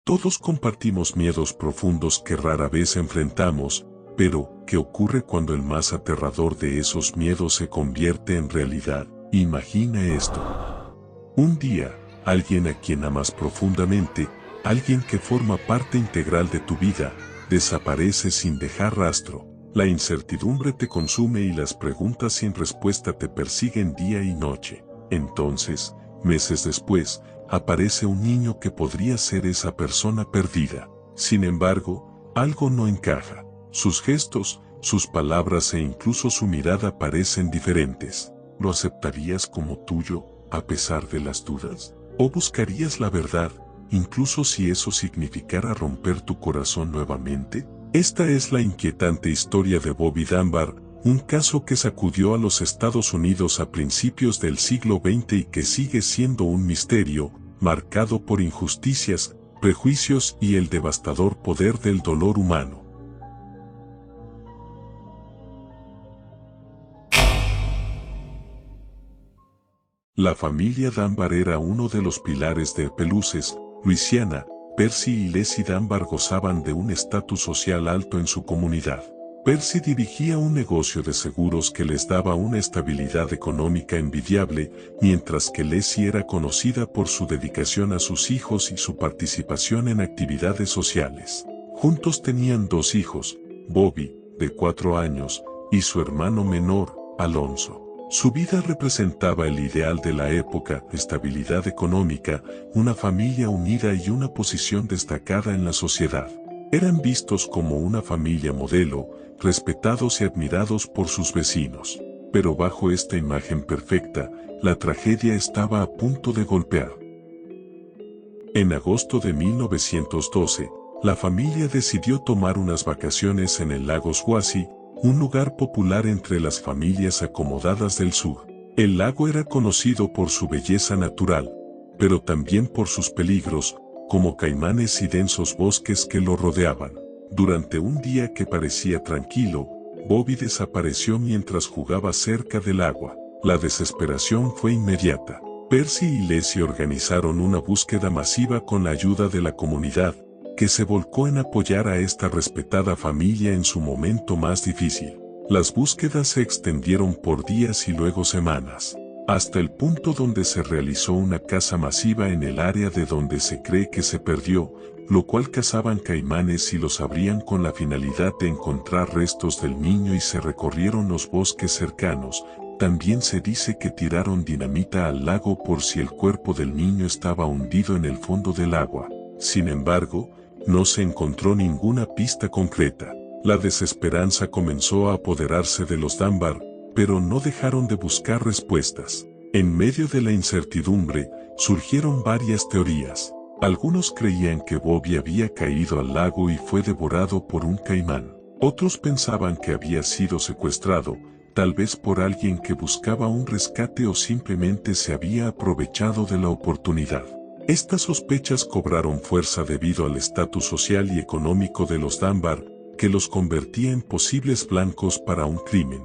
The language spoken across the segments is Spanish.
Todos compartimos miedos profundos que rara vez enfrentamos, pero, ¿qué ocurre cuando el más aterrador de esos miedos se convierte en realidad? Imagina esto. Un día, alguien a quien amas profundamente, alguien que forma parte integral de tu vida, desaparece sin dejar rastro. La incertidumbre te consume y las preguntas sin respuesta te persiguen día y noche. Entonces, meses después, aparece un niño que podría ser esa persona perdida. Sin embargo, algo no encaja. Sus gestos, sus palabras e incluso su mirada parecen diferentes. ¿Lo aceptarías como tuyo, a pesar de las dudas? ¿O buscarías la verdad, incluso si eso significara romper tu corazón nuevamente? Esta es la inquietante historia de Bobby Dunbar, un caso que sacudió a los Estados Unidos a principios del siglo XX y que sigue siendo un misterio, marcado por injusticias, prejuicios y el devastador poder del dolor humano. La familia Dunbar era uno de los pilares de Peluces, Luisiana. Percy y Leslie Dunbar gozaban de un estatus social alto en su comunidad. Percy dirigía un negocio de seguros que les daba una estabilidad económica envidiable, mientras que Leslie era conocida por su dedicación a sus hijos y su participación en actividades sociales. Juntos tenían 2 hijos, Bobby, de 4 años, y su hermano menor, Alonso. Su vida representaba el ideal de la época: estabilidad económica, una familia unida y una posición destacada en la sociedad. Eran vistos como una familia modelo, respetados y admirados por sus vecinos. Pero bajo esta imagen perfecta, la tragedia estaba a punto de golpear. En agosto de 1912, la familia decidió tomar unas vacaciones en el lago Swazi, un lugar popular entre las familias acomodadas del sur. El lago era conocido por su belleza natural, pero también por sus peligros, como caimanes y densos bosques que lo rodeaban. Durante un día que parecía tranquilo, Bobby desapareció mientras jugaba cerca del agua. La desesperación fue inmediata. Percy y Leslie organizaron una búsqueda masiva con la ayuda de la comunidad, que se volcó en apoyar a esta respetada familia en su momento más difícil. Las búsquedas se extendieron por días y luego semanas, hasta el punto donde se realizó una caza masiva en el área de donde se cree que se perdió, lo cual cazaban caimanes y los abrían con la finalidad de encontrar restos del niño y se recorrieron los bosques cercanos. También se dice que tiraron dinamita al lago por si el cuerpo del niño estaba hundido en el fondo del agua. Sin embargo, no se encontró ninguna pista concreta. La desesperanza comenzó a apoderarse de los Dunbar, pero no dejaron de buscar respuestas. En medio de la incertidumbre, surgieron varias teorías. Algunos creían que Bobby había caído al lago y fue devorado por un caimán. Otros pensaban que había sido secuestrado, tal vez por alguien que buscaba un rescate o simplemente se había aprovechado de la oportunidad. Estas sospechas cobraron fuerza debido al estatus social y económico de los Dunbar, que los convertía en posibles blancos para un crimen.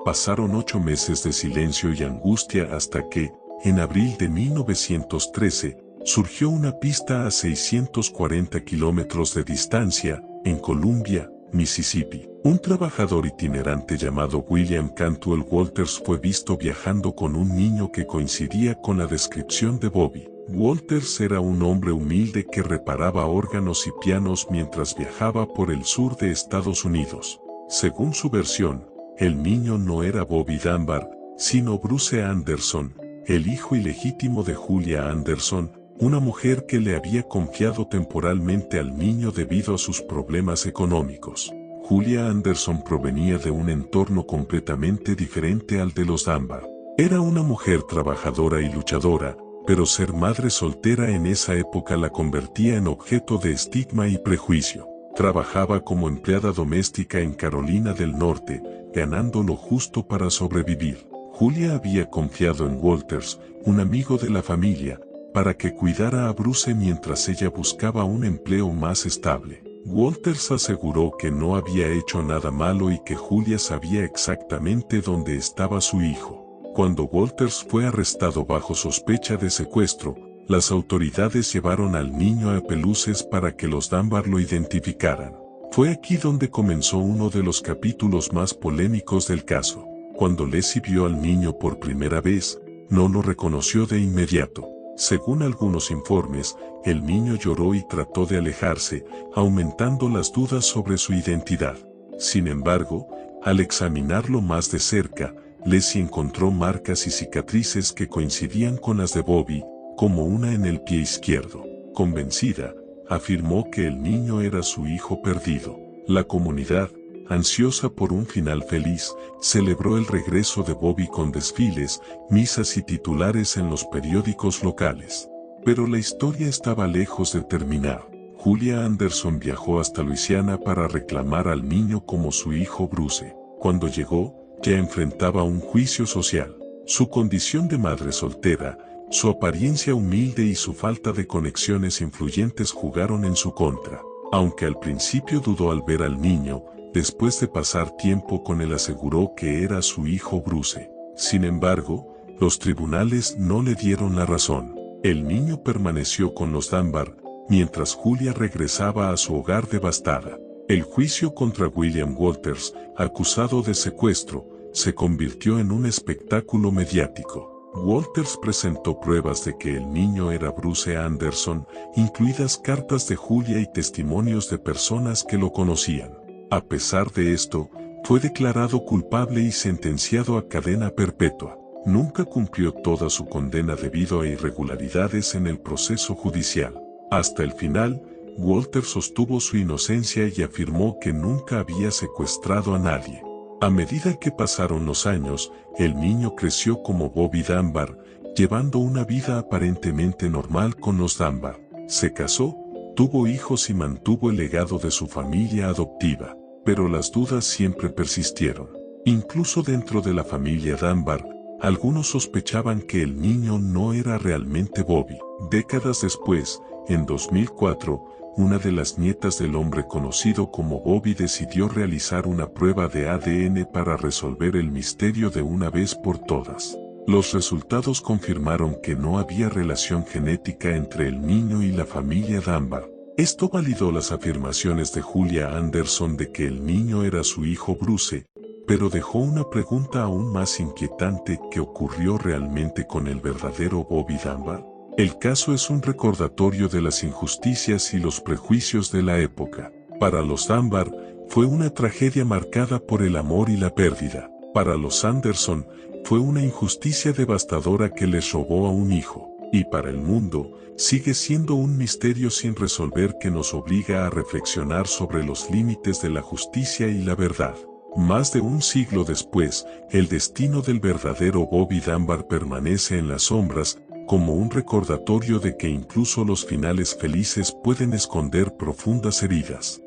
Pasaron 8 meses de silencio y angustia hasta que, en abril de 1913, surgió una pista a 640 kilómetros de distancia, en Columbia, Mississippi. Un trabajador itinerante llamado William Cantwell Walters fue visto viajando con un niño que coincidía con la descripción de Bobby. Walters era un hombre humilde que reparaba órganos y pianos mientras viajaba por el sur de Estados Unidos. Según su versión, el niño no era Bobby Dunbar, sino Bruce Anderson, el hijo ilegítimo de Julia Anderson, una mujer que le había confiado temporalmente al niño debido a sus problemas económicos. Julia Anderson provenía de un entorno completamente diferente al de los Dunbar. Era una mujer trabajadora y luchadora, pero ser madre soltera en esa época la convertía en objeto de estigma y prejuicio. Trabajaba como empleada doméstica en Carolina del Norte, ganando lo justo para sobrevivir. Julia había confiado en Walters, un amigo de la familia, para que cuidara a Bruce mientras ella buscaba un empleo más estable. Walters aseguró que no había hecho nada malo y que Julia sabía exactamente dónde estaba su hijo. Cuando Walters fue arrestado bajo sospecha de secuestro, Las autoridades llevaron al niño a Peluces para que los Dunbar lo identificaran. Fue aquí donde comenzó uno de los capítulos más polémicos del caso. Cuando Leslie vio al niño por primera vez, no lo reconoció de inmediato. Según algunos informes, el niño lloró y trató de alejarse, aumentando las dudas sobre su identidad. Sin embargo, al examinarlo más de cerca, Leslie encontró marcas y cicatrices que coincidían con las de Bobby, como una en el pie izquierdo. Convencida, afirmó que el niño era su hijo perdido. La comunidad, ansiosa por un final feliz, celebró el regreso de Bobby con desfiles, misas y titulares en los periódicos locales. Pero la historia estaba lejos de terminar. Julia Anderson viajó hasta Luisiana para reclamar al niño como su hijo Bruce. Cuando llegó, ya enfrentaba un juicio social. Su condición de madre soltera, su apariencia humilde y su falta de conexiones influyentes jugaron en su contra. Aunque al principio dudó al ver al niño, después de pasar tiempo con él aseguró que era su hijo Bruce. Sin embargo, los tribunales no le dieron la razón. El niño permaneció con los Dunbar, mientras Julia regresaba a su hogar devastada. El juicio contra William Walters, acusado de secuestro, se convirtió en un espectáculo mediático. Walters presentó pruebas de que el niño era Bruce Anderson, incluidas cartas de Julia y testimonios de personas que lo conocían. A pesar de esto, fue declarado culpable y sentenciado a cadena perpetua. Nunca cumplió toda su condena debido a irregularidades en el proceso judicial. Hasta el final, Walters sostuvo su inocencia y afirmó que nunca había secuestrado a nadie. A medida que pasaron los años, el niño creció como Bobby Dunbar, llevando una vida aparentemente normal con los Dunbar. Se casó, tuvo hijos y mantuvo el legado de su familia adoptiva, pero las dudas siempre persistieron. Incluso dentro de la familia Dunbar, algunos sospechaban que el niño no era realmente Bobby. Décadas después, en 2004, una de las nietas del hombre conocido como Bobby decidió realizar una prueba de ADN para resolver el misterio de una vez por todas. Los resultados confirmaron que no había relación genética entre el niño y la familia Dunbar. Esto validó las afirmaciones de Julia Anderson de que el niño era su hijo Bruce, pero dejó una pregunta aún más inquietante: ¿qué ocurrió realmente con el verdadero Bobby Dunbar? El caso es un recordatorio de las injusticias y los prejuicios de la época. Para los Dunbar, fue una tragedia marcada por el amor y la pérdida. Para los Anderson, fue una injusticia devastadora que les robó a un hijo. Y para el mundo, sigue siendo un misterio sin resolver que nos obliga a reflexionar sobre los límites de la justicia y la verdad. Más de un siglo después, el destino del verdadero Bobby Dunbar permanece en las sombras, como un recordatorio de que incluso los finales felices pueden esconder profundas heridas.